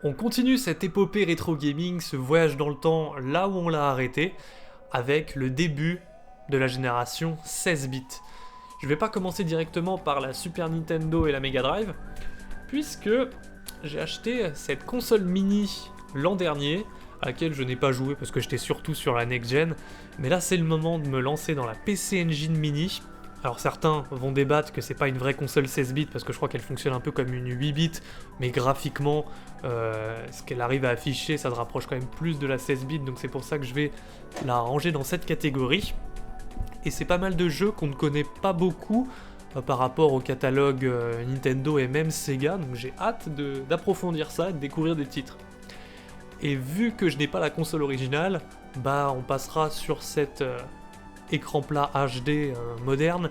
On continue cette épopée rétro gaming, ce voyage dans le temps là où on l'a arrêté, avec le début de la génération 16 bits. Je vais pas commencer directement par la Super Nintendo et la Mega Drive, puisque j'ai acheté cette console mini l'an dernier, à laquelle je n'ai pas joué parce que j'étais surtout sur la next gen, mais là c'est le moment de me lancer dans la PC Engine Mini. Alors certains vont débattre que c'est pas une vraie console 16 bits parce que je crois qu'elle fonctionne un peu comme une 8 bits, mais graphiquement, ce qu'elle arrive à afficher, ça se rapproche quand même plus de la 16 bits, donc c'est pour ça que je vais la ranger dans cette catégorie. Et c'est pas mal de jeux qu'on ne connaît pas beaucoup par rapport au catalogue Nintendo et même Sega, donc j'ai hâte d'approfondir ça et de découvrir des titres. Et vu que je n'ai pas la console originale, bah on passera sur cet écran plat HD moderne,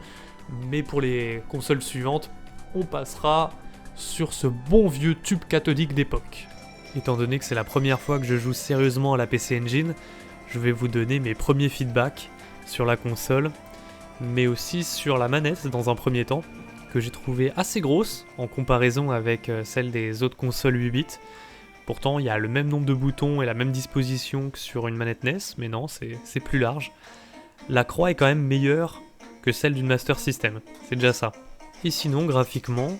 mais pour les consoles suivantes, on passera sur ce bon vieux tube cathodique d'époque. Étant donné que c'est la première fois que je joue sérieusement à la PC Engine, je vais vous donner mes premiers feedbacks sur la console, mais aussi sur la manette dans un premier temps, que j'ai trouvé assez grosse en comparaison avec celle des autres consoles 8 bits. Pourtant, il y a le même nombre de boutons et la même disposition que sur une manette NES, mais non, c'est plus large. La croix est quand même meilleure que celle d'une Master System, c'est déjà ça. Et sinon, graphiquement,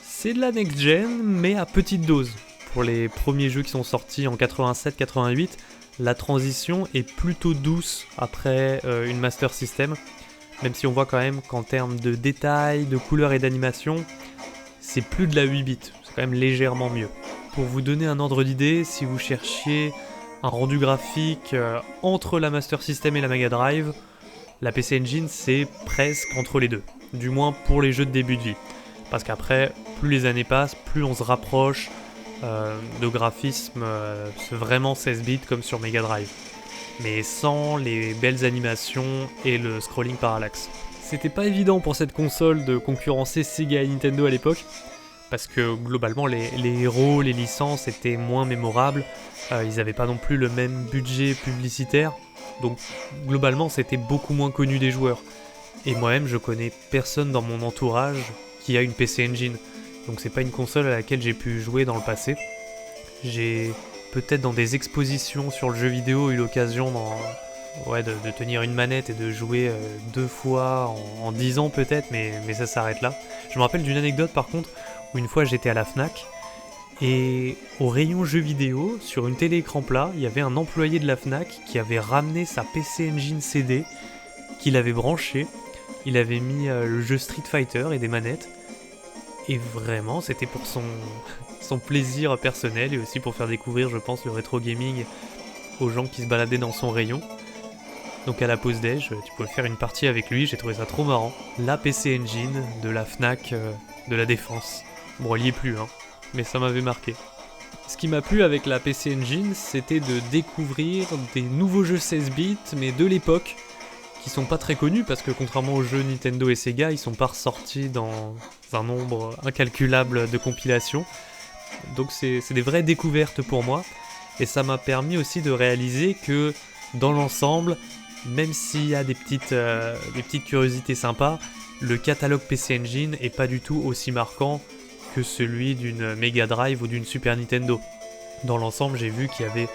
c'est de la next-gen, mais à petite dose. Pour les premiers jeux qui sont sortis en 87-88, la transition est plutôt douce après une Master System, même si on voit quand même qu'en termes de détails, de couleurs et d'animation, c'est plus de la 8 bits, c'est quand même légèrement mieux. Pour vous donner un ordre d'idée, si vous cherchiez un rendu graphique entre la Master System et la Mega Drive, la PC Engine c'est presque entre les deux, du moins pour les jeux de début de vie. Parce qu'après, plus les années passent, plus on se rapproche de graphismes vraiment 16 bits comme sur Mega Drive, mais sans les belles animations et le scrolling parallaxe. C'était pas évident pour cette console de concurrencer Sega et Nintendo à l'époque, parce que globalement les héros, les licences étaient moins mémorables, ils avaient pas non plus le même budget publicitaire, donc globalement c'était beaucoup moins connu des joueurs. Et moi-même je connais personne dans mon entourage qui a une PC Engine, donc c'est pas une console à laquelle j'ai pu jouer dans le passé. J'ai peut-être dans des expositions sur le jeu vidéo eu l'occasion de tenir une manette et de jouer 2 fois en 10 ans peut-être, mais ça s'arrête là. Je me rappelle d'une anecdote par contre, où une fois j'étais à la Fnac, et au rayon jeux vidéo, sur une télé écran plat, il y avait un employé de la Fnac qui avait ramené sa PC Engine CD, qu'il avait branché, il avait mis le jeu Street Fighter et des manettes, et vraiment c'était pour son plaisir personnel et aussi pour faire découvrir, je pense, le rétro gaming aux gens qui se baladaient dans son rayon. Donc à la pause déj, tu pouvais faire une partie avec lui, j'ai trouvé ça trop marrant. La PC Engine de la Fnac de la Défense. Bon, elle y est plus, hein, mais ça m'avait marqué. Ce qui m'a plu avec la PC Engine, c'était de découvrir des nouveaux jeux 16 bits, mais de l'époque, qui sont pas très connus, parce que contrairement aux jeux Nintendo et Sega, ils sont pas ressortis dans un nombre incalculable de compilations. Donc c'est des vraies découvertes pour moi, et ça m'a permis aussi de réaliser que, dans l'ensemble, même s'il y a des petites curiosités sympas, le catalogue PC Engine est pas du tout aussi marquant que celui d'une Mega Drive ou d'une Super Nintendo. Dans l'ensemble, j'ai vu qu'il y avait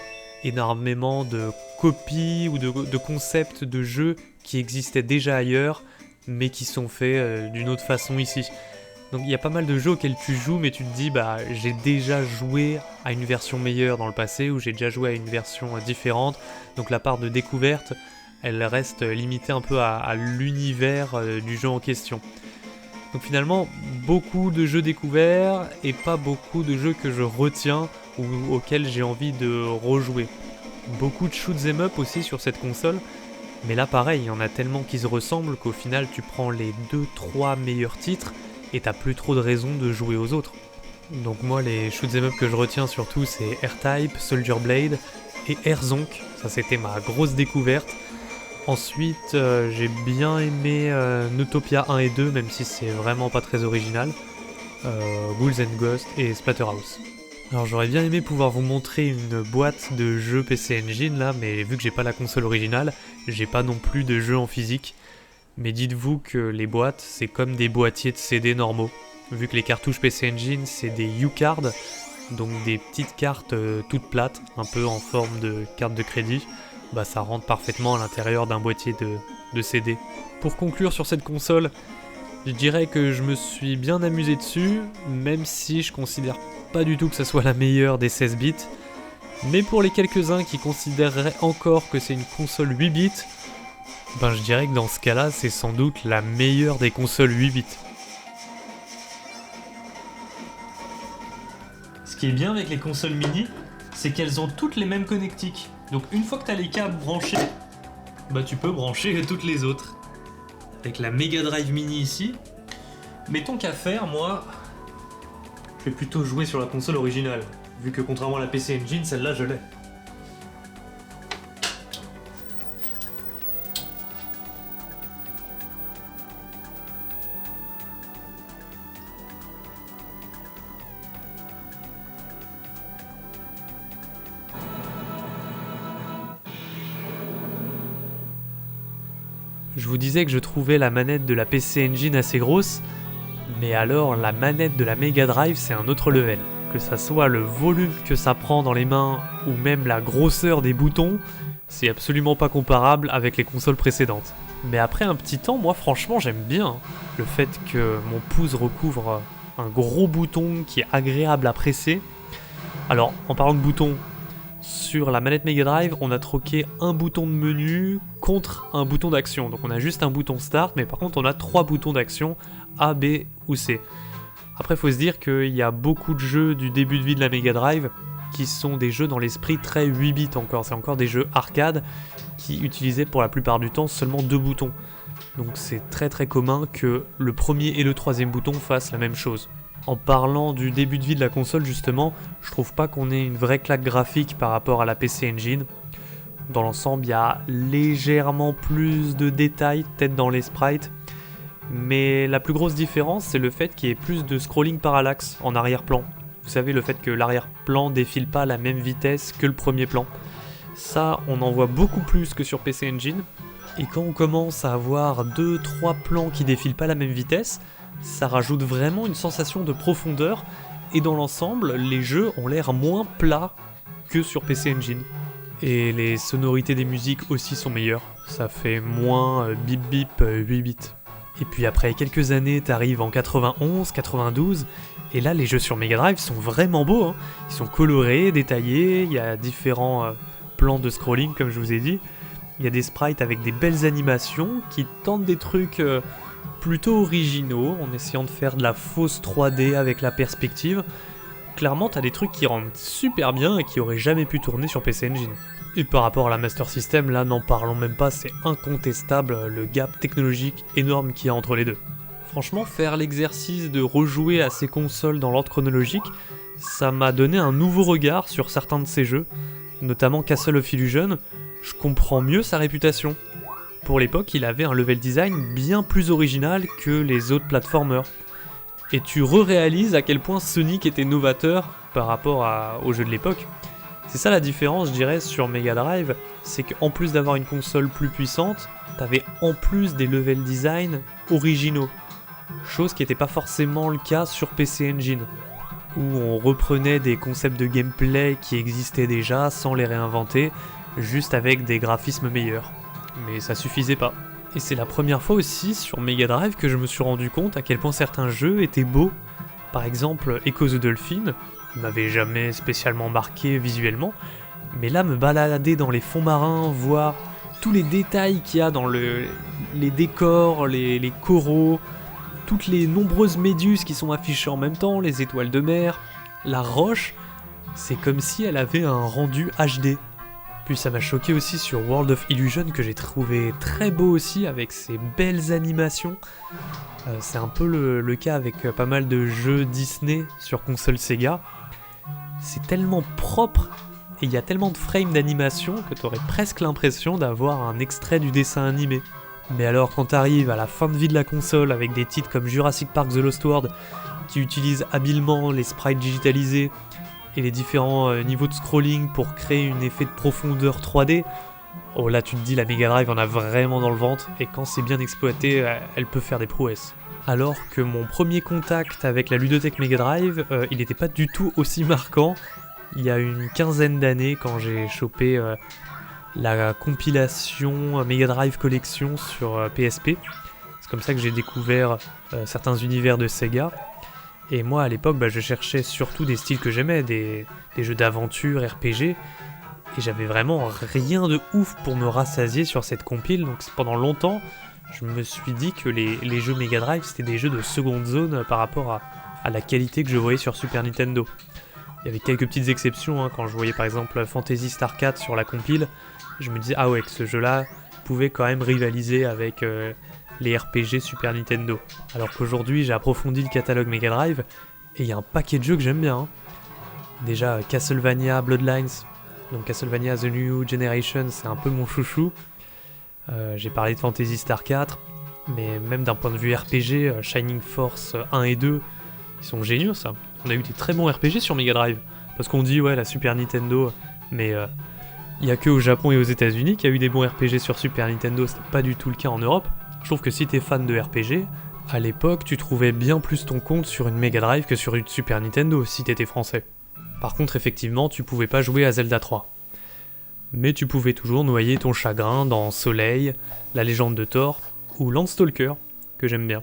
énormément de copies ou de concepts de jeux qui existaient déjà ailleurs, mais qui sont faits d'une autre façon ici. Donc il y a pas mal de jeux auxquels tu joues, mais tu te dis, bah j'ai déjà joué à une version meilleure dans le passé, ou j'ai déjà joué à une version différente, donc la part de découverte, elle reste limitée un peu à l'univers du jeu en question. Donc finalement, beaucoup de jeux découverts et pas beaucoup de jeux que je retiens ou auxquels j'ai envie de rejouer. Beaucoup de shoot 'em up aussi sur cette console, mais là pareil, il y en a tellement qui se ressemblent qu'au final tu prends les 2-3 meilleurs titres et t'as plus trop de raisons de jouer aux autres. Donc moi les shoot 'em up que je retiens surtout c'est R-Type, Soldier Blade et R-Zonk, ça c'était ma grosse découverte. Ensuite, j'ai bien aimé Neutopia 1 et 2, même si c'est vraiment pas très original. Ghouls and Ghosts et Splatterhouse. Alors j'aurais bien aimé pouvoir vous montrer une boîte de jeux PC Engine là, mais vu que j'ai pas la console originale, j'ai pas non plus de jeux en physique. Mais dites-vous que les boîtes, c'est comme des boîtiers de CD normaux. Vu que les cartouches PC Engine, c'est des U-Cards, donc des petites cartes toutes plates, un peu en forme de carte de crédit, bah ça rentre parfaitement à l'intérieur d'un boîtier de CD. Pour conclure sur cette console, je dirais que je me suis bien amusé dessus, même si je considère pas du tout que ça soit la meilleure des 16 bits. Mais pour les quelques-uns qui considéreraient encore que c'est une console 8 bits, ben je dirais que dans ce cas-là, c'est sans doute la meilleure des consoles 8 bits. Ce qui est bien avec les consoles mini, c'est qu'elles ont toutes les mêmes connectiques. Donc une fois que tu as les câbles branchés, bah tu peux brancher toutes les autres. Avec la Mega Drive Mini ici, mais tant qu'à faire, moi, je vais plutôt jouer sur la console originale, vu que contrairement à la PC Engine, celle-là je l'ai. Je vous disais que je trouvais la manette de la PC Engine assez grosse, mais alors la manette de la Mega Drive c'est un autre level. Que ça soit le volume que ça prend dans les mains ou même la grosseur des boutons, c'est absolument pas comparable avec les consoles précédentes. Mais après un petit temps, moi franchement j'aime bien le fait que mon pouce recouvre un gros bouton qui est agréable à presser. Alors en parlant de boutons, sur la manette Mega Drive, on a troqué un bouton de menu contre un bouton d'action. Donc on a juste un bouton Start, mais par contre on a 3 boutons d'action, A, B ou C. Après, il faut se dire qu'il y a beaucoup de jeux du début de vie de la Mega Drive qui sont des jeux dans l'esprit très 8 bits encore. C'est encore des jeux arcade qui utilisaient pour la plupart du temps seulement 2 boutons. Donc c'est très très commun que le premier et le troisième bouton fassent la même chose. En parlant du début de vie de la console justement, je trouve pas qu'on ait une vraie claque graphique par rapport à la PC Engine. Dans l'ensemble, il y a légèrement plus de détails, peut-être dans les sprites, mais la plus grosse différence, c'est le fait qu'il y ait plus de scrolling parallaxe en arrière-plan. Vous savez, le fait que l'arrière-plan défile pas à la même vitesse que le premier plan. Ça, on en voit beaucoup plus que sur PC Engine, et quand on commence à avoir 2-3 plans qui défilent pas à la même vitesse, ça rajoute vraiment une sensation de profondeur, et dans l'ensemble, les jeux ont l'air moins plats que sur PC Engine. Et les sonorités des musiques aussi sont meilleures, ça fait moins bip bip 8 bits. Et puis après quelques années, t'arrives en 91, 92, et là les jeux sur Mega Drive sont vraiment beaux, hein. Ils sont colorés, détaillés, il y a différents plans de scrolling comme je vous ai dit, il y a des sprites avec des belles animations qui tentent des trucs plutôt originaux, en essayant de faire de la fausse 3D avec la perspective. Clairement, t'as des trucs qui rendent super bien et qui auraient jamais pu tourner sur PC Engine. Et par rapport à la Master System, là, n'en parlons même pas, c'est incontestable le gap technologique énorme qu'il y a entre les deux. Franchement, faire l'exercice de rejouer à ces consoles dans l'ordre chronologique, ça m'a donné un nouveau regard sur certains de ces jeux, notamment Castle of Illusion. Je comprends mieux sa réputation. Pour l'époque, il avait un level design bien plus original que les autres platformers. Et tu réalises à quel point Sonic était novateur par rapport aux jeux de l'époque. C'est ça la différence, je dirais, sur Mega Drive, c'est qu'en plus d'avoir une console plus puissante, t'avais en plus des level design originaux. Chose qui n'était pas forcément le cas sur PC Engine, où on reprenait des concepts de gameplay qui existaient déjà sans les réinventer, juste avec des graphismes meilleurs. Mais ça suffisait pas. Et c'est la première fois aussi sur Mega Drive que je me suis rendu compte à quel point certains jeux étaient beaux. Par exemple, Echo the Dolphin m'avait jamais spécialement marqué visuellement, mais là me balader dans les fonds marins, voir tous les détails qu'il y a dans les décors, les coraux, toutes les nombreuses méduses qui sont affichées en même temps, les étoiles de mer, la roche, c'est comme si elle avait un rendu HD. Puis ça m'a choqué aussi sur World of Illusion que j'ai trouvé très beau aussi avec ses belles animations. C'est un peu le cas avec pas mal de jeux Disney sur console Sega. C'est tellement propre et il y a tellement de frames d'animation que t'aurais presque l'impression d'avoir un extrait du dessin animé. Mais alors quand t'arrives à la fin de vie de la console avec des titres comme Jurassic Park The Lost World qui utilisent habilement les sprites digitalisés et les différents niveaux de scrolling pour créer un effet de profondeur 3D, Oh là tu te dis la Mega Drive en a vraiment dans le ventre, et quand c'est bien exploité, elle peut faire des prouesses. Alors que mon premier contact avec la ludothèque Mega Drive, il n'était pas du tout aussi marquant. Il y a une quinzaine d'années quand j'ai chopé la compilation Mega Drive Collection sur PSP. C'est comme ça que j'ai découvert certains univers de Sega. Et moi à l'époque, je cherchais surtout des styles que j'aimais, des jeux d'aventure, RPG. Et j'avais vraiment rien de ouf pour me rassasier sur cette compile. Donc pendant longtemps, je me suis dit que les jeux Mega Drive c'était des jeux de seconde zone par rapport à la qualité que je voyais sur Super Nintendo. Il y avait quelques petites exceptions, quand je voyais par exemple Phantasy Star 4 sur la compile, je me disais ah ouais que ce jeu-là pouvait quand même rivaliser avec les RPG Super Nintendo. Alors qu'aujourd'hui j'ai approfondi le catalogue Mega Drive et il y a un paquet de jeux que j'aime bien. Déjà Castlevania Bloodlines, donc Castlevania The New Generation c'est un peu mon chouchou. J'ai parlé de Phantasy Star 4, mais même d'un point de vue RPG, Shining Force 1 et 2, ils sont géniaux ça. On a eu des très bons RPG sur Mega Drive, parce qu'on dit ouais la Super Nintendo, mais il y a que au Japon et aux États-Unis qu'il y a eu des bons RPG sur Super Nintendo, c'était pas du tout le cas en Europe. Je trouve que si t'es fan de RPG, à l'époque tu trouvais bien plus ton compte sur une Mega Drive que sur une Super Nintendo si t'étais français. Par contre effectivement tu pouvais pas jouer à Zelda 3. Mais tu pouvais toujours noyer ton chagrin dans Soleil, La Légende de Thor ou Landstalker, que j'aime bien.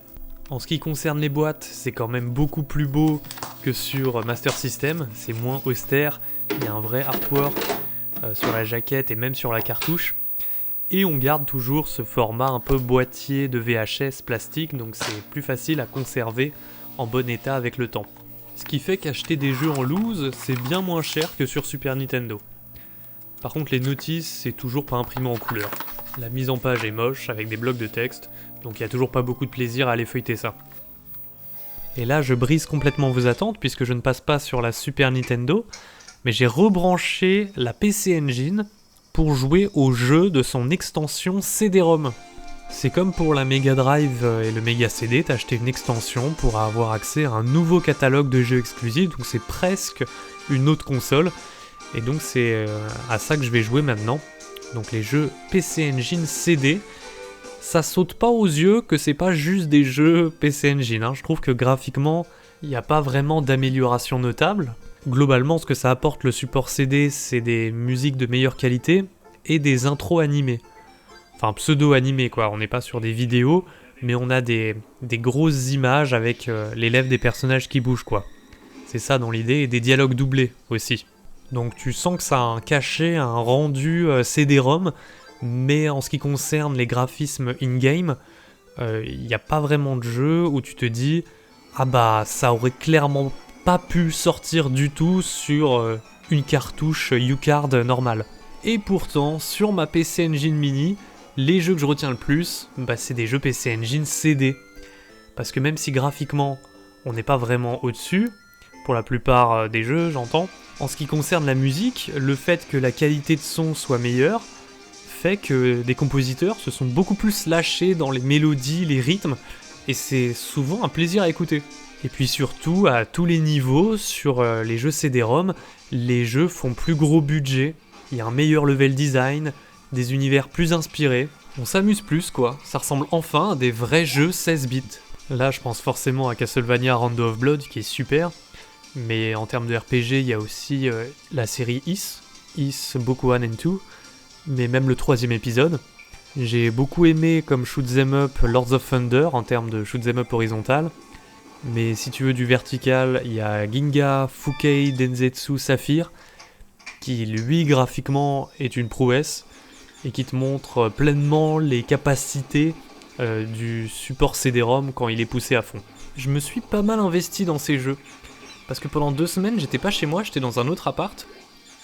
En ce qui concerne les boîtes, c'est quand même beaucoup plus beau que sur Master System, c'est moins austère, il y a un vrai artwork sur la jaquette et même sur la cartouche. Et on garde toujours ce format un peu boîtier de VHS plastique, donc c'est plus facile à conserver en bon état avec le temps. Ce qui fait qu'acheter des jeux en loose, c'est bien moins cher que sur Super Nintendo. Par contre les notices, c'est toujours pas imprimé en couleur. La mise en page est moche, avec des blocs de texte, donc il n'y a toujours pas beaucoup de plaisir à aller feuilleter ça. Et là je brise complètement vos attentes, puisque je ne passe pas sur la Super Nintendo, mais j'ai rebranché la PC Engine pour jouer au jeu de son extension CD-ROM. C'est comme pour la Mega Drive et le Mega CD, t'as acheté une extension pour avoir accès à un nouveau catalogue de jeux exclusifs, donc c'est presque une autre console. Et donc c'est à ça que je vais jouer maintenant. Donc les jeux PC Engine CD, ça saute pas aux yeux que c'est pas juste des jeux PC Engine. Je trouve que graphiquement, il n'y a pas vraiment d'amélioration notable. Globalement, ce que ça apporte le support CD, c'est des musiques de meilleure qualité et des intros animées. Enfin pseudo-animées quoi, on n'est pas sur des vidéos, mais on a des grosses images avec les lèvres des personnages qui bougent quoi. C'est ça dans l'idée, et des dialogues doublés aussi. Donc tu sens que ça a un cachet, un rendu CD-ROM, mais en ce qui concerne les graphismes in-game, il n'y a pas vraiment de jeu où tu te dis « Ah bah ça aurait clairement pas pu sortir du tout sur une cartouche U-Card normale ». Et pourtant, sur ma PC Engine Mini, les jeux que je retiens le plus, c'est des jeux PC Engine CD. Parce que même si graphiquement, on n'est pas vraiment au-dessus, pour la plupart des jeux j'entends, en ce qui concerne la musique, le fait que la qualité de son soit meilleure fait que des compositeurs se sont beaucoup plus lâchés dans les mélodies, les rythmes, et c'est souvent un plaisir à écouter. Et puis surtout, à tous les niveaux, sur les jeux CD-ROM, les jeux font plus gros budget, il y a un meilleur level design, des univers plus inspirés, on s'amuse plus quoi, ça ressemble enfin à des vrais jeux 16 bits. Là je pense forcément à Castlevania Rondo of Blood qui est super, mais en termes de RPG, il y a aussi la série Is Book 1 and 2, mais même le 3e épisode. J'ai beaucoup aimé comme shoot'em up Lords of Thunder en termes de shoot'em up horizontal, mais si tu veux du vertical, il y a Ginga Fukei Densetsu Saphir, qui lui graphiquement est une prouesse, et qui te montre pleinement les capacités du support CD-ROM quand il est poussé à fond. Je me suis pas mal investi dans ces jeux, parce que pendant 2 semaines, j'étais pas chez moi, j'étais dans un autre appart.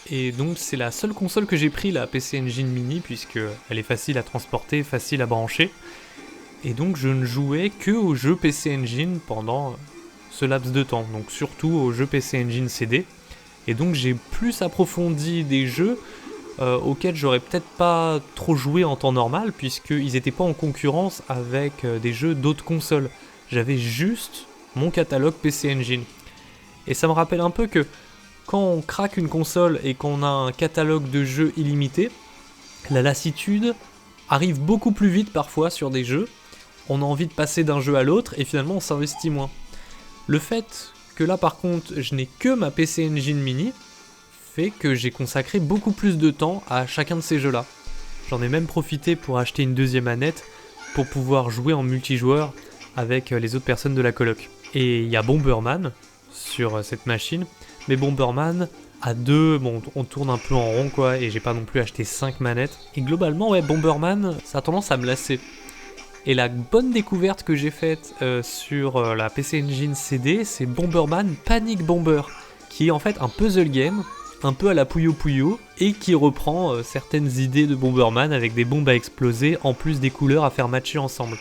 Et donc c'est la seule console que j'ai pris, la PC Engine Mini, puisque elle est facile à transporter, facile à brancher. Et donc je ne jouais que aux jeux PC Engine pendant ce laps de temps, donc surtout aux jeux PC Engine CD. Et donc j'ai plus approfondi des jeux auxquels j'aurais peut-être pas trop joué en temps normal, puisqu'ils n'étaient pas en concurrence avec des jeux d'autres consoles. J'avais juste mon catalogue PC Engine. Et ça me rappelle un peu que quand on craque une console et qu'on a un catalogue de jeux illimité, La lassitude arrive beaucoup plus vite parfois sur des jeux, on a envie de passer d'un jeu à l'autre et finalement on s'investit moins. Le fait que là par contre je n'ai que ma PC Engine Mini fait que j'ai consacré beaucoup plus de temps à chacun de ces jeux là. J'en ai même profité pour acheter une deuxième manette pour pouvoir jouer en multijoueur avec les autres personnes de la coloc. Et il y a Bomberman sur cette machine, mais Bomberman à deux, bon on tourne un peu en rond quoi, et j'ai pas non plus acheté 5 manettes. Et globalement ouais, Bomberman ça a tendance à me lasser. Et la bonne découverte que j'ai faite sur la PC Engine CD, c'est Bomberman Panic Bomber, qui est en fait un puzzle game, un peu à la Puyo Puyo, et qui reprend certaines idées de Bomberman avec des bombes à exploser, en plus des couleurs à faire matcher ensemble.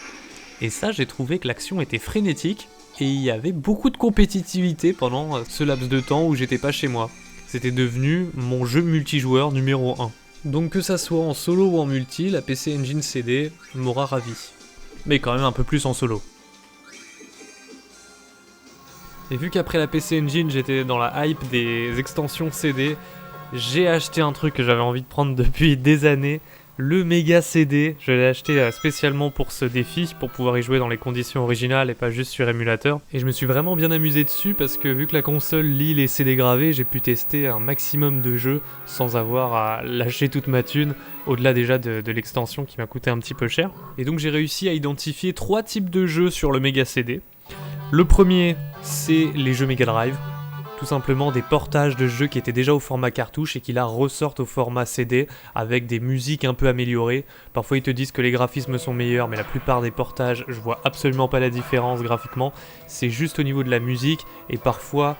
Et ça, j'ai trouvé que l'action était frénétique, et il y avait beaucoup de compétitivité pendant ce laps de temps où j'étais pas chez moi. C'était devenu mon jeu multijoueur numéro 1. Donc que ça soit en solo ou en multi, la PC Engine CD m'aura ravi. Mais quand même un peu plus en solo. Et vu qu'après la PC Engine j'étais dans la hype des extensions CD, j'ai acheté un truc que j'avais envie de prendre depuis des années, le Mega CD. Je l'ai acheté spécialement pour ce défi, pour pouvoir y jouer dans les conditions originales et pas juste sur émulateur. Et je me suis vraiment bien amusé dessus parce que vu que la console lit les CD gravés, j'ai pu tester un maximum de jeux sans avoir à lâcher toute ma thune, au-delà déjà de l'extension qui m'a coûté un petit peu cher. Et donc j'ai réussi à identifier 3 types de jeux sur le Mega CD. Le premier, c'est les jeux Mega Drive. Tout simplement des portages de jeux qui étaient déjà au format cartouche et qui là ressortent au format CD avec des musiques un peu améliorées. Parfois ils te disent que les graphismes sont meilleurs, mais la plupart des portages, je vois absolument pas la différence graphiquement. C'est juste au niveau de la musique, et parfois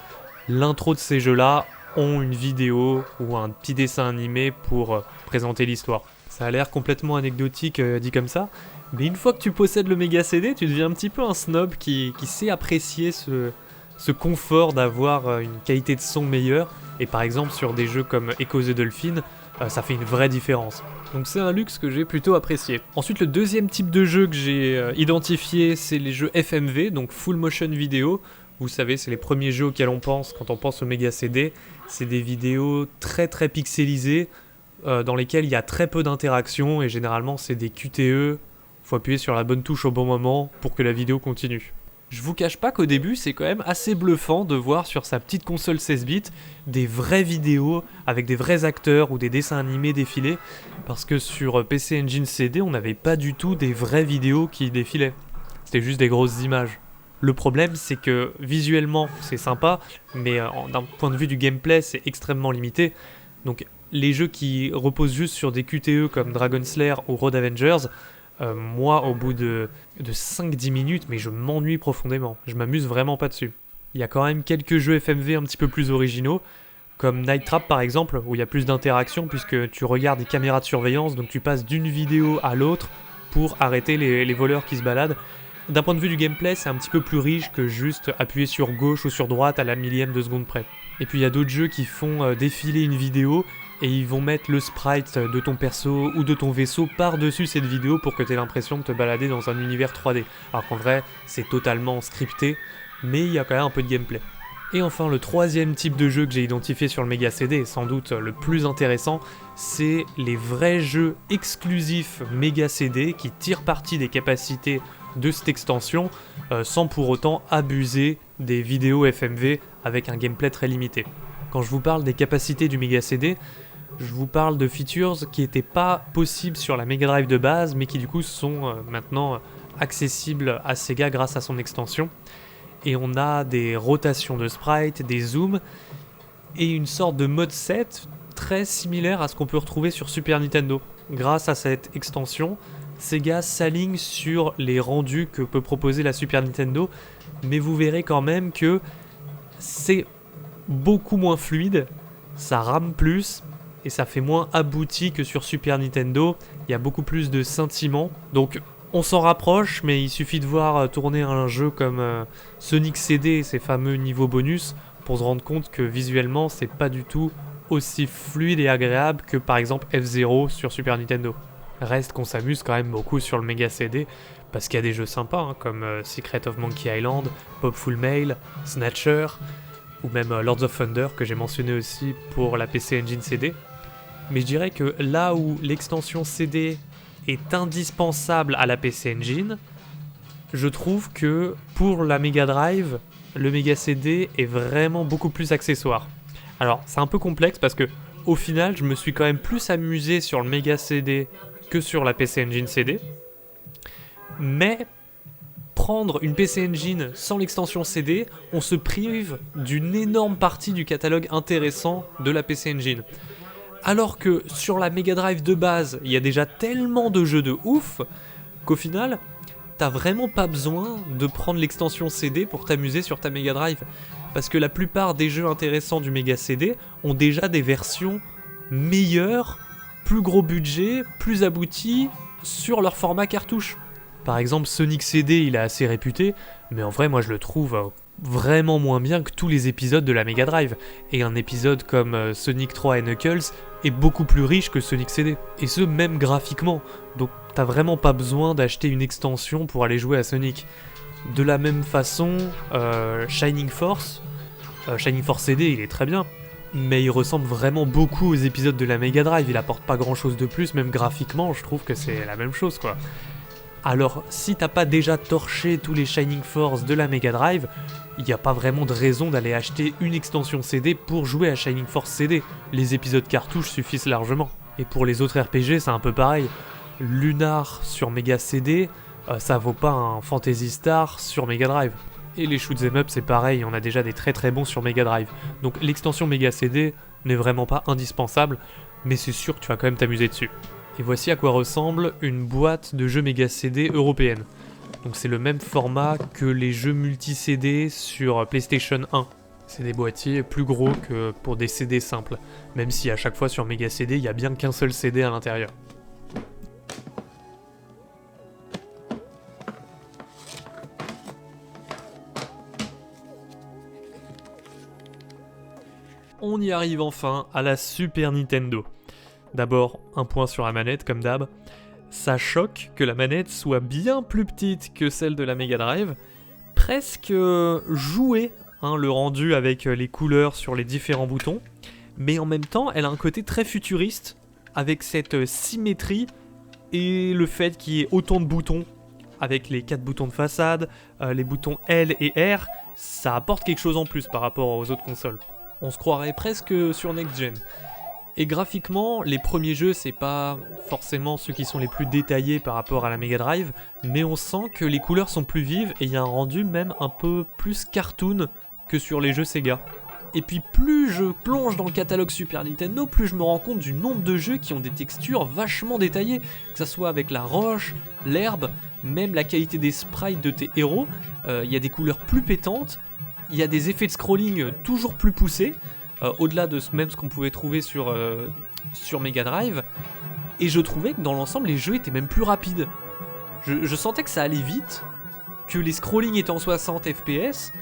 l'intro de ces jeux-là ont une vidéo ou un petit dessin animé pour présenter l'histoire. Ça a l'air complètement anecdotique dit comme ça, mais une fois que tu possèdes le Mega CD, tu deviens un petit peu un snob qui sait apprécier ce confort d'avoir une qualité de son meilleure. Et par exemple sur des jeux comme Echo the Dolphin, ça fait une vraie différence. Donc c'est un luxe que j'ai plutôt apprécié. Ensuite le deuxième type de jeu que j'ai identifié, c'est les jeux FMV, donc Full Motion Video. Vous savez, c'est les premiers jeux auxquels on pense quand on pense au Mega CD. C'est des vidéos très très pixelisées, dans lesquelles il y a très peu d'interaction, et généralement c'est des QTE. Faut appuyer sur la bonne touche au bon moment pour que la vidéo continue. Je vous cache pas qu'au début, c'est quand même assez bluffant de voir sur sa petite console 16 bits des vraies vidéos avec des vrais acteurs ou des dessins animés défiler, parce que sur PC Engine CD, on n'avait pas du tout des vraies vidéos qui défilaient. C'était juste des grosses images. Le problème, c'est que visuellement, c'est sympa, mais d'un point de vue du gameplay, c'est extrêmement limité. Donc les jeux qui reposent juste sur des QTE comme Dragon Slayer ou Road Avengers, moi, au bout de 5-10 minutes, mais je m'ennuie profondément. Je m'amuse vraiment pas dessus. Il y a quand même quelques jeux FMV un petit peu plus originaux, comme Night Trap par exemple, où il y a plus d'interaction puisque tu regardes des caméras de surveillance, donc tu passes d'une vidéo à l'autre pour arrêter les voleurs qui se baladent. D'un point de vue du gameplay, c'est un petit peu plus riche que juste appuyer sur gauche ou sur droite à la millième de seconde près. Et puis il y a d'autres jeux qui font défiler une vidéo, et ils vont mettre le sprite de ton perso ou de ton vaisseau par-dessus cette vidéo pour que tu aies l'impression de te balader dans un univers 3D. Alors qu'en vrai, c'est totalement scripté, mais il y a quand même un peu de gameplay. Et enfin, le troisième type de jeu que j'ai identifié sur le Mega CD, et sans doute le plus intéressant, c'est les vrais jeux exclusifs Mega CD qui tirent parti des capacités de cette extension sans pour autant abuser des vidéos FMV avec un gameplay très limité. Quand je vous parle des capacités du Mega CD, je vous parle de features qui n'étaient pas possibles sur la Mega Drive de base, mais qui du coup sont maintenant accessibles à Sega grâce à son extension. Et on a des rotations de sprites, des zooms, et une sorte de mode set très similaire à ce qu'on peut retrouver sur Super Nintendo. Grâce à cette extension, Sega s'aligne sur les rendus que peut proposer la Super Nintendo, mais vous verrez quand même que c'est beaucoup moins fluide, ça rame plus, et ça fait moins abouti que sur Super Nintendo. Il y a beaucoup plus de scintillements, donc on s'en rapproche, mais il suffit de voir tourner un jeu comme Sonic CD et ses fameux niveaux bonus pour se rendre compte que visuellement c'est pas du tout aussi fluide et agréable que par exemple F-Zero sur Super Nintendo. Reste qu'on s'amuse quand même beaucoup sur le Mega CD parce qu'il y a des jeux sympas comme Secret of Monkey Island, Pop Full Mail, Snatcher ou même Lords of Thunder que j'ai mentionné aussi pour la PC Engine CD. mais je dirais que là où l'extension CD est indispensable à la PC Engine, je trouve que pour la Mega Drive, le Mega CD est vraiment beaucoup plus accessoire. Alors, c'est un peu complexe parce que au final, je me suis quand même plus amusé sur le Mega CD que sur la PC Engine CD. Mais prendre une PC Engine sans l'extension CD, on se prive d'une énorme partie du catalogue intéressant de la PC Engine. Alors que sur la Mega Drive de base, il y a déjà tellement de jeux de ouf qu'au final, t'as vraiment pas besoin de prendre l'extension CD pour t'amuser sur ta Mega Drive. Parce que la plupart des jeux intéressants du Mega CD ont déjà des versions meilleures, plus gros budget, plus abouties sur leur format cartouche. Par exemple, Sonic CD, il est assez réputé, mais en vrai, moi je le trouve vraiment moins bien que tous les épisodes de la Mega Drive. Et un épisode comme Sonic 3 et Knuckles est beaucoup plus riche que Sonic CD. Et ce, même graphiquement. Donc t'as vraiment pas besoin d'acheter une extension pour aller jouer à Sonic. De la même façon, Shining Force CD, il est très bien. Mais il ressemble vraiment beaucoup aux épisodes de la Mega Drive. Il apporte pas grand chose de plus, même graphiquement, je trouve que c'est la même chose, quoi. Alors, si t'as pas déjà torché tous les Shining Force de la Mega Drive, il n'y a pas vraiment de raison d'aller acheter une extension CD pour jouer à Shining Force CD. Les épisodes cartouches suffisent largement. Et pour les autres RPG, c'est un peu pareil. Lunar sur Mega CD, ça vaut pas un Phantasy Star sur Mega Drive. Et les shoot'em up, c'est pareil, on a déjà des très très bons sur Mega Drive. Donc l'extension Mega CD n'est vraiment pas indispensable, mais c'est sûr que tu vas quand même t'amuser dessus. Et voici à quoi ressemble une boîte de jeux Mega CD européenne. Donc c'est le même format que les jeux multi-CD sur PlayStation 1. C'est des boîtiers plus gros que pour des CD simples, même si à chaque fois sur Mega CD, il n'y a bien qu'un seul CD à l'intérieur. On y arrive enfin à la Super Nintendo. D'abord, un point sur la manette, comme d'hab. Ça choque que la manette soit bien plus petite que celle de la Mega Drive. Presque jouée, le rendu avec les couleurs sur les différents boutons. Mais en même temps, elle a un côté très futuriste, avec cette symétrie et le fait qu'il y ait autant de boutons, avec les 4 boutons de façade, les boutons L et R, ça apporte quelque chose en plus par rapport aux autres consoles. On se croirait presque sur Next Gen. Et graphiquement, les premiers jeux, c'est pas forcément ceux qui sont les plus détaillés par rapport à la Mega Drive, mais on sent que les couleurs sont plus vives et il y a un rendu même un peu plus cartoon que sur les jeux Sega. Et puis plus je plonge dans le catalogue Super Nintendo, plus je me rends compte du nombre de jeux qui ont des textures vachement détaillées, que ça soit avec la roche, l'herbe, même la qualité des sprites de tes héros, il y a des couleurs plus pétantes, il y a des effets de scrolling toujours plus poussés, au-delà de ce qu'on pouvait trouver sur Mega Drive, et je trouvais que dans l'ensemble les jeux étaient même plus rapides. Je sentais que ça allait vite, que les scrollings étaient en 60 fps,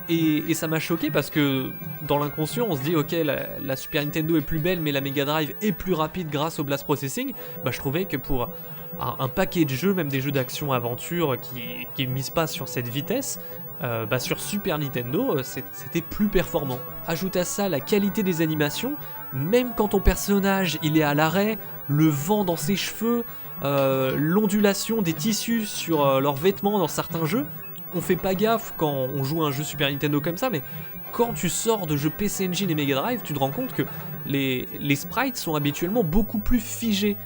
et ça m'a choqué parce que dans l'inconscient on se dit ok la Super Nintendo est plus belle mais la Mega Drive est plus rapide grâce au blast processing. Bah je trouvais que pour un paquet de jeux, même des jeux d'action aventure qui misent pas sur cette vitesse, sur Super Nintendo, c'était plus performant. Ajoute à ça la qualité des animations, même quand ton personnage il est à l'arrêt, le vent dans ses cheveux, l'ondulation des tissus sur leurs vêtements dans certains jeux, on fait pas gaffe quand on joue un jeu Super Nintendo comme ça, mais quand tu sors de jeux PC Engine et Mega Drive, tu te rends compte que les sprites sont habituellement beaucoup plus figés.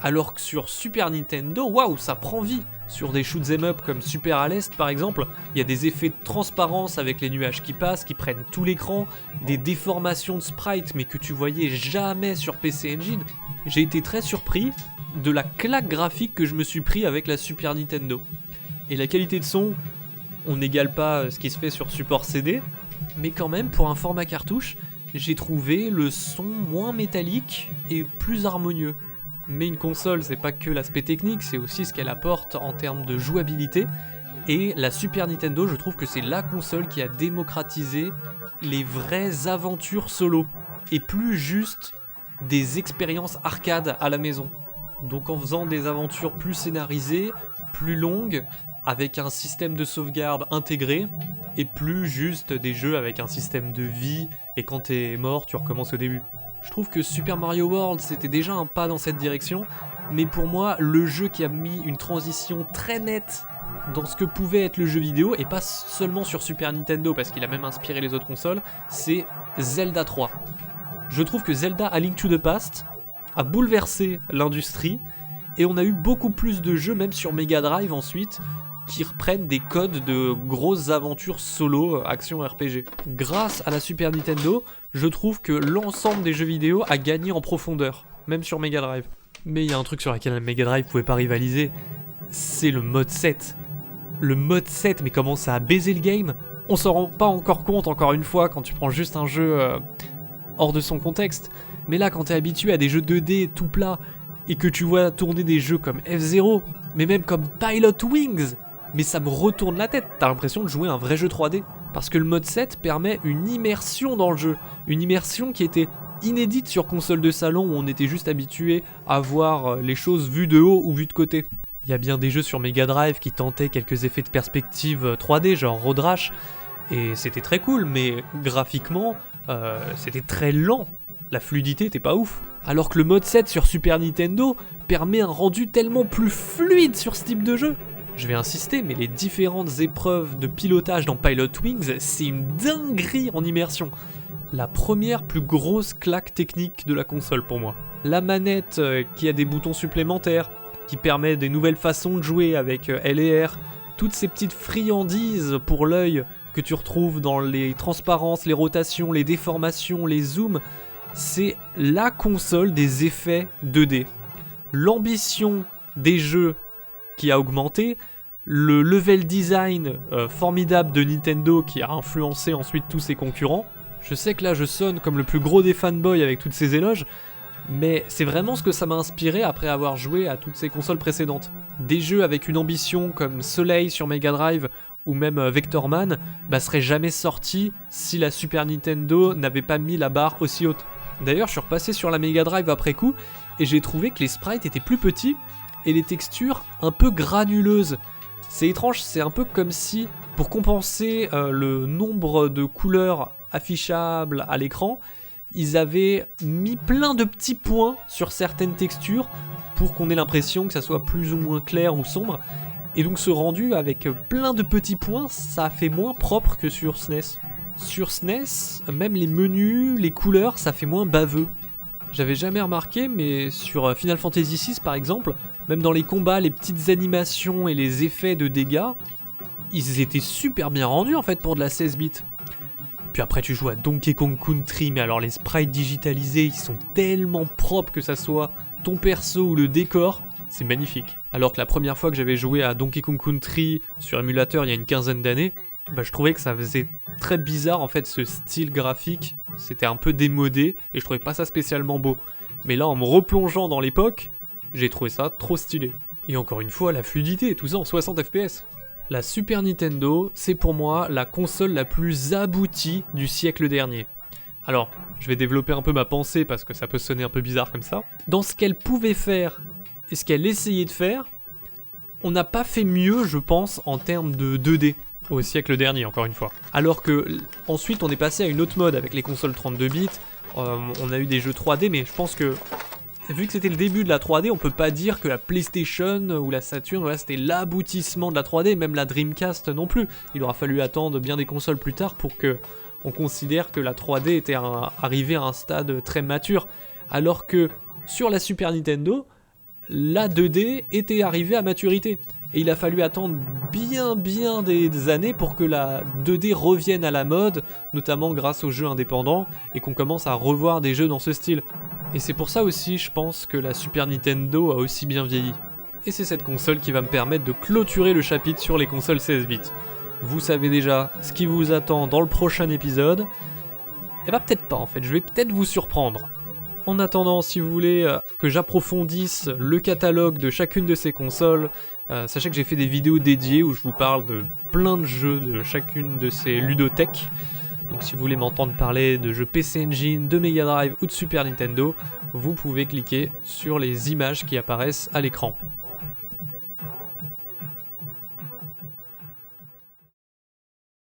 Alors que sur Super Nintendo, waouh, ça prend vie. Sur des shoot'em up comme Super à l'Est par exemple, il y a des effets de transparence avec les nuages qui passent, qui prennent tout l'écran, des déformations de sprites mais que tu voyais jamais sur PC Engine. J'ai été très surpris de la claque graphique que je me suis pris avec la Super Nintendo. Et la qualité de son, on n'égale pas ce qui se fait sur support CD, mais quand même pour un format cartouche, j'ai trouvé le son moins métallique et plus harmonieux. Mais une console, c'est pas que l'aspect technique, c'est aussi ce qu'elle apporte en termes de jouabilité. Et la Super Nintendo, je trouve que c'est la console qui a démocratisé les vraies aventures solo. Et plus juste des expériences arcade à la maison. Donc en faisant des aventures plus scénarisées, plus longues, avec un système de sauvegarde intégré, et plus juste des jeux avec un système de vie, et quand t'es mort, tu recommences au début. Je trouve que Super Mario World c'était déjà un pas dans cette direction, mais pour moi le jeu qui a mis une transition très nette dans ce que pouvait être le jeu vidéo, et pas seulement sur Super Nintendo parce qu'il a même inspiré les autres consoles, c'est Zelda 3. Je trouve que Zelda A Link to the Past a bouleversé l'industrie, et on a eu beaucoup plus de jeux, même sur Mega Drive ensuite, qui reprennent des codes de grosses aventures solo, action RPG. Grâce à la Super Nintendo, je trouve que l'ensemble des jeux vidéo a gagné en profondeur, même sur Mega Drive. Mais il y a un truc sur lequel la Mega Drive pouvait pas rivaliser, c'est le mode 7. Le mode 7, mais comment ça a baisé le game? On s'en rend pas encore compte, encore une fois, quand tu prends juste un jeu hors de son contexte. Mais là, quand t'es habitué à des jeux 2D tout plats, et que tu vois tourner des jeux comme F-Zero, mais même comme Pilot Wings, mais ça me retourne la tête, t'as l'impression de jouer un vrai jeu 3D. Parce que le mode 7 permet une immersion dans le jeu, une immersion qui était inédite sur console de salon où on était juste habitué à voir les choses vues de haut ou vues de côté. Il y a bien des jeux sur Mega Drive qui tentaient quelques effets de perspective 3D, genre Road Rash, et c'était très cool, mais graphiquement, c'était très lent. La fluidité était pas ouf. Alors que le mode 7 sur Super Nintendo permet un rendu tellement plus fluide sur ce type de jeu. Je vais insister, mais les différentes épreuves de pilotage dans Pilot Wings, c'est une dinguerie en immersion. La première plus grosse claque technique de la console pour moi. La manette qui a des boutons supplémentaires, qui permet des nouvelles façons de jouer avec L et R, toutes ces petites friandises pour l'œil que tu retrouves dans les transparences, les rotations, les déformations, les zooms, c'est la console des effets 2D. L'ambition des jeux qui a augmenté, le level design formidable de Nintendo qui a influencé ensuite tous ses concurrents. Je sais que là je sonne comme le plus gros des fanboys avec toutes ces éloges, mais c'est vraiment ce que ça m'a inspiré après avoir joué à toutes ces consoles précédentes. Des jeux avec une ambition comme Soleil sur Mega Drive ou même Vectorman seraient jamais sortis si la Super Nintendo n'avait pas mis la barre aussi haute. D'ailleurs, je suis repassé sur la Mega Drive après coup et j'ai trouvé que les sprites étaient plus petits et les textures un peu granuleuses. C'est étrange, c'est un peu comme si, pour compenser le nombre de couleurs affichables à l'écran, ils avaient mis plein de petits points sur certaines textures pour qu'on ait l'impression que ça soit plus ou moins clair ou sombre. Et donc ce rendu avec plein de petits points, ça fait moins propre que sur SNES. Sur SNES, même les menus, les couleurs, ça fait moins baveux. J'avais jamais remarqué, mais sur Final Fantasy VI par exemple, même dans les combats, les petites animations et les effets de dégâts, ils étaient super bien rendus en fait pour de la 16 bits. Puis après tu joues à Donkey Kong Country, mais alors les sprites digitalisés, ils sont tellement propres que ça soit ton perso ou le décor, c'est magnifique. Alors que la première fois que j'avais joué à Donkey Kong Country sur émulateur il y a une quinzaine d'années, je trouvais que ça faisait très bizarre en fait ce style graphique, c'était un peu démodé et je trouvais pas ça spécialement beau. Mais là en me replongeant dans l'époque, j'ai trouvé ça trop stylé. Et encore une fois, la fluidité, tout ça en 60 fps. La Super Nintendo, c'est pour moi la console la plus aboutie du siècle dernier. Alors, je vais développer un peu ma pensée parce que ça peut sonner un peu bizarre comme ça. Dans ce qu'elle pouvait faire et ce qu'elle essayait de faire, on n'a pas fait mieux, je pense, en termes de 2D au siècle dernier, encore une fois. Alors que ensuite, on est passé à une autre mode avec les consoles 32 bits. On a eu des jeux 3D, mais je pense que vu que c'était le début de la 3D, on peut pas dire que la PlayStation ou la Saturn, c'était l'aboutissement de la 3D, même la Dreamcast non plus. Il aura fallu attendre bien des consoles plus tard pour que on considère que la 3D était arrivée à un stade très mature. Alors que sur la Super Nintendo, la 2D était arrivée à maturité. Et il a fallu attendre bien des années pour que la 2D revienne à la mode, notamment grâce aux jeux indépendants, et qu'on commence à revoir des jeux dans ce style. Et c'est pour ça aussi, je pense, que la Super Nintendo a aussi bien vieilli. Et c'est cette console qui va me permettre de clôturer le chapitre sur les consoles 16 bits. Vous savez déjà ce qui vous attend dans le prochain épisode. Et peut-être pas en fait, je vais peut-être vous surprendre. En attendant, si vous voulez que j'approfondisse le catalogue de chacune de ces consoles, sachez que j'ai fait des vidéos dédiées où je vous parle de plein de jeux de chacune de ces ludothèques. Donc si vous voulez m'entendre parler de jeux PC Engine, de Mega Drive ou de Super Nintendo, vous pouvez cliquer sur les images qui apparaissent à l'écran.